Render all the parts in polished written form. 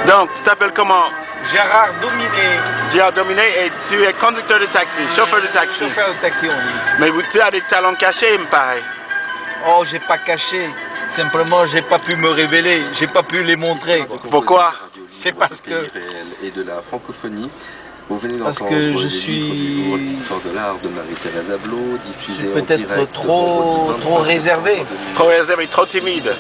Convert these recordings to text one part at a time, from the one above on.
Donc, tu t'appelles comment? Gérard Dominé. Gérard Dominé, et tu es conducteur de taxi, chauffeur de taxi. Chauffeur de taxi, on dit. Mais tu as des talents cachés, il me paraît. Oh, j'ai pas caché. Simplement, j'ai pas pu me révéler. J'ai pas pu les montrer. Pourquoi? C'est parce que... Et de la francophonie. Vous venez parce d'entendre que je des suis... livres du jour d'histoire de l'art de Marie-Thérèse Ablot, diffusé peut-être trop réservé. Trop réservé, trop timide.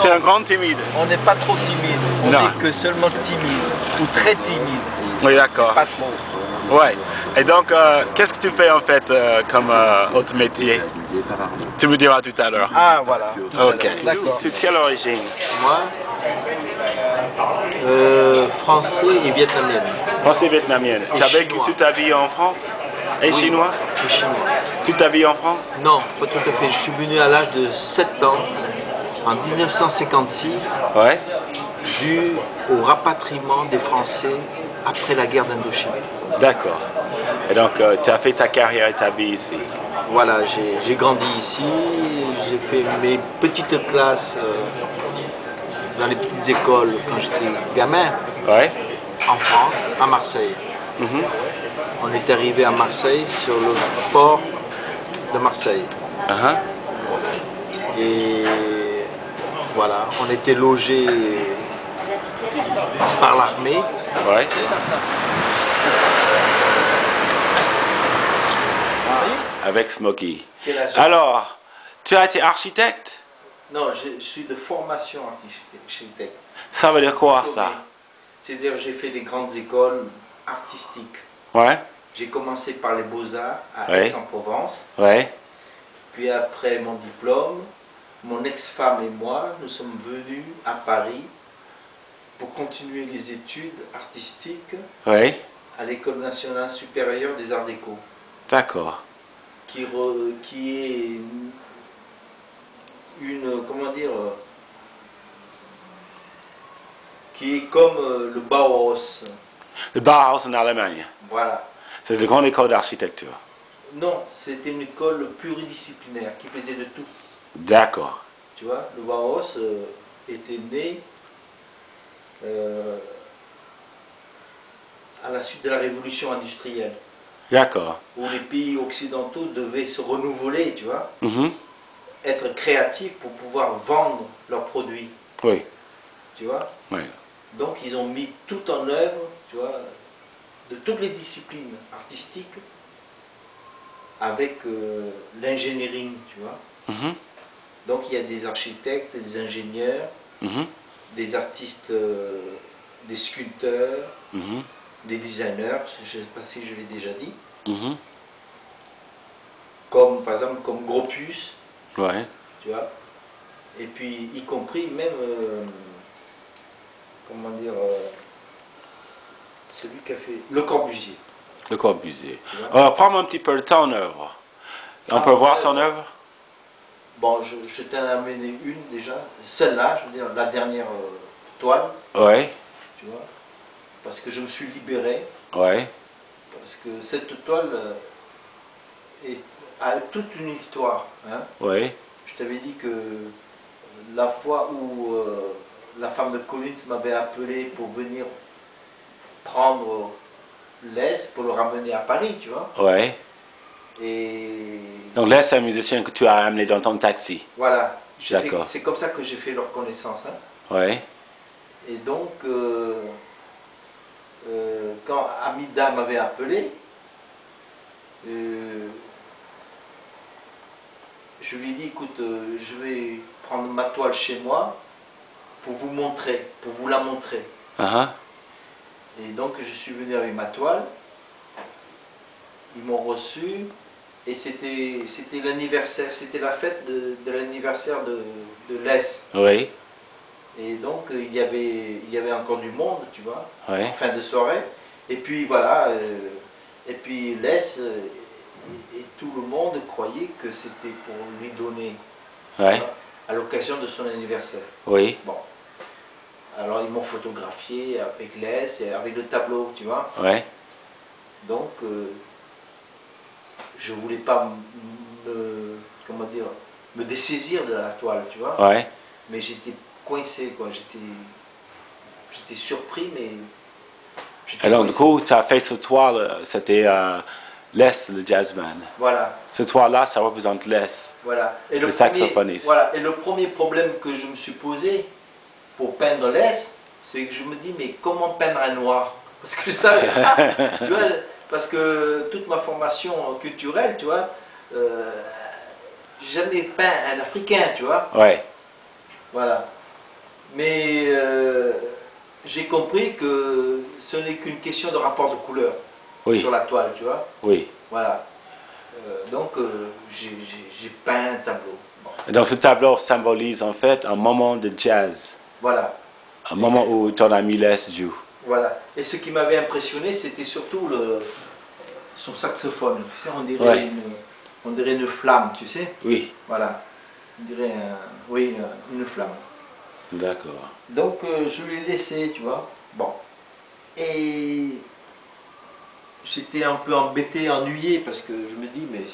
C'est un grand timide. On n'est pas trop timide. On Non. n'est que seulement timide. Ou très timide. Oui, d'accord. Pas trop. Ouais. Et donc, qu'est-ce que tu fais en fait comme autre métier? Tu me diras tout à l'heure. Ah, voilà. Ok. D'accord. Tu es de quelle origine? Moi, français et vietnamienne. Français vietnamienne. Tu as vécu chinois. toute ta vie en France? Et Oui, chinois? et chinois. Toute ta vie en France? Non, pas tout à fait. Je suis venu à l'âge de 7 ans, en 1956, Ouais. dû au rapatriement des Français après la guerre d'Indochine. D'accord. Et donc, tu as fait ta carrière et ta vie ici? Voilà, j'ai grandi ici, j'ai fait mes petites classes dans les petites écoles quand j'étais gamin, Ouais. en France, à Marseille. Mhm. On est arrivé à Marseille sur le port de Marseille. Uh-huh. Et voilà, on était logé par l'armée. Ouais. Avec Smokey. Quel âge? Alors, tu as été architecte? Non, je suis de formation architecte. Ça veut dire quoi, ça? C'est-à-dire j'ai fait des grandes écoles artistiques. Ouais. J'ai commencé par les Beaux-Arts à Ouais. Aix-en-Provence. Ouais. Puis après mon diplôme, mon ex-femme et moi, nous sommes venus à Paris pour continuer les études artistiques Ouais. à l'École nationale supérieure des arts déco, D'accord. qui est une, comment dire, qui est comme le Bauhaus. Le Bauhaus en Allemagne. Voilà. C'est une grande école d'architecture. Non, c'était une école pluridisciplinaire qui faisait de tout. D'accord. Tu vois, le Bauhaus était né à la suite de la révolution industrielle, D'accord. où les pays occidentaux devaient se renouveler, tu vois, Mhm. être créatifs pour pouvoir vendre leurs produits, Oui. tu vois. Oui. Donc ils ont mis tout en œuvre, tu vois, de toutes les disciplines artistiques, avec l'ingénierie, tu vois. Mhm. Donc il y a des architectes, des ingénieurs, Mhm. des artistes, des sculpteurs, Mhm. des designers, je ne sais pas si je l'ai déjà dit, Mhm. comme par exemple comme Gropius, Ouais. tu vois, et puis y compris même, comment dire, celui qui a fait Le Corbusier. Le Corbusier. Tu vois. Alors, prends-moi un petit peu de ton œuvre. On peut voir ton œuvre? Bon, je t'en ai amené une déjà, celle-là, je veux dire, la dernière toile, Oui. tu vois, parce que je me suis libéré, Oui. parce que cette toile a toute une histoire. Hein. Oui. Je t'avais dit que la fois où la femme de Collins m'avait appelé pour venir prendre l'Est pour le ramener à Paris, tu vois. Oui. Et Donc là, c'est un musicien que tu as amené dans ton taxi. voilà. D'accord. C'est comme ça que j'ai fait leur connaissance. Hein. Oui. Et donc, quand Amida m'avait appelé, je lui ai dit, écoute, je vais prendre ma toile chez moi pour vous montrer, pour vous la montrer. Uh-huh. Et donc, je suis venu avec ma toile, ils m'ont reçu, et c'était l'anniversaire, c'était la fête de l'anniversaire de l'Est. Oui. Et donc, il y avait encore du monde, tu vois, Oui. en fin de soirée. Et puis, voilà, et puis l'Est et tout le monde croyait que c'était pour lui donner, Oui. tu vois, à l'occasion de son anniversaire. Oui. Bon. Alors, ils m'ont photographié avec l'Est et avec le tableau, tu vois. Oui. Donc, je voulais pas comment dire, me dessaisir de la toile, tu vois. Oui. Mais j'étais coincé, quoi. j'étais surpris, mais... Et donc, du coup, tu as fait ce toile, c'était Les, le jazzman. Voilà. Ce toile-là, ça représente Les, Voilà. Et le saxophoniste. Voilà. Et le premier problème que je me suis posé pour peindre Les, c'est que je me dis, mais comment peindre un noir? Parce que je savais pas, tu vois, parce que toute ma formation culturelle, tu vois, j'ai jamais peint un Africain, tu vois. Ouais. Voilà. Mais j'ai compris que ce n'est qu'une question de rapport de couleur sur la toile, tu vois. Oui. Voilà. Donc, j'ai peint un tableau. Bon. Et donc, ce tableau symbolise en fait un moment de jazz. Voilà. Un moment où ton ami Les joue. Voilà. Et ce qui m'avait impressionné, c'était surtout son saxophone. Tu sais, on dirait une flamme, tu sais. Oui. Voilà. On dirait une flamme. D'accord. Donc, je l'ai laissé, tu vois. Bon. Et j'étais un peu embêté, ennuyé, parce que je me dis, mais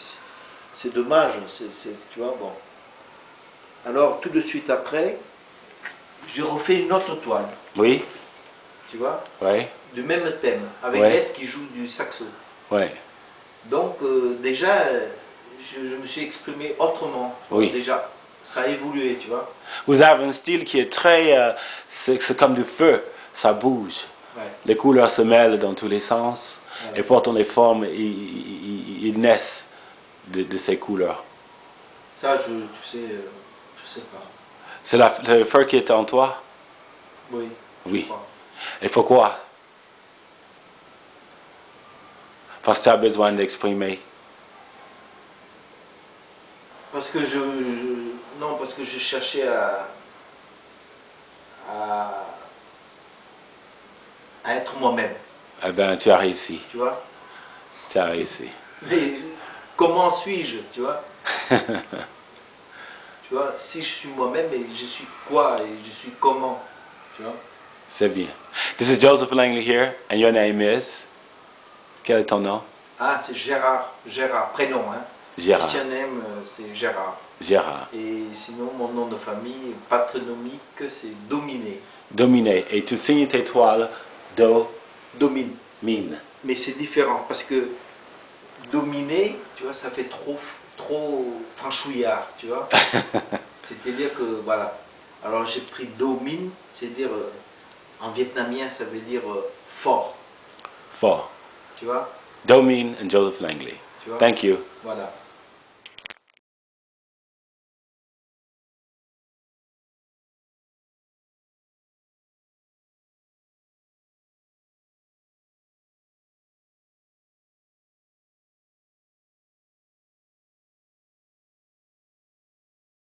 c'est dommage, tu vois, bon. Alors, tout de suite après, j'ai refait une autre toile. Oui. Tu vois, oui. Du même thème, avec Ouais. Les qui joue du saxo. Oui. Donc, déjà, je me suis exprimé autrement. Oui. Déjà, ça a évolué, tu vois. Vous avez un style qui est très... c'est comme du feu, ça bouge. Ouais. Les couleurs se mêlent dans tous les sens. Ouais. Et pourtant les formes, ils naissent de ces couleurs. Ça, tu sais, je sais pas. C'est le feu qui est en toi? Oui. Oui. Je crois. Et pourquoi? Parce que tu as besoin d'exprimer. Parce que non, parce que je cherchais à être moi-même, Eh bien, tu as réussi. tu vois. Tu as réussi. Mais comment suis-je, tu vois? Tu vois, si je suis moi-même, et je suis quoi et je suis comment, tu vois? C'est bien. This is Joseph Langley here, and your name is? Quel est ton nom? Ah, c'est Gérard, prénom, hein. Gérard. Christian name, c'est Gérard. Gérard. Et sinon, mon nom de famille patronymique, c'est Dominé. Dominé. Et tu signes tes toiles Do, Domine. Mine. Mais c'est différent parce que dominer, tu vois, ça fait trop franchouillard, tu vois. C'est-à-dire que, voilà. Alors j'ai pris domine, c'est-à-dire, en vietnamien, ça veut dire fort, Fort. tu vois. Domine and Joseph Langley. Tu vois. Thank you. Voilà.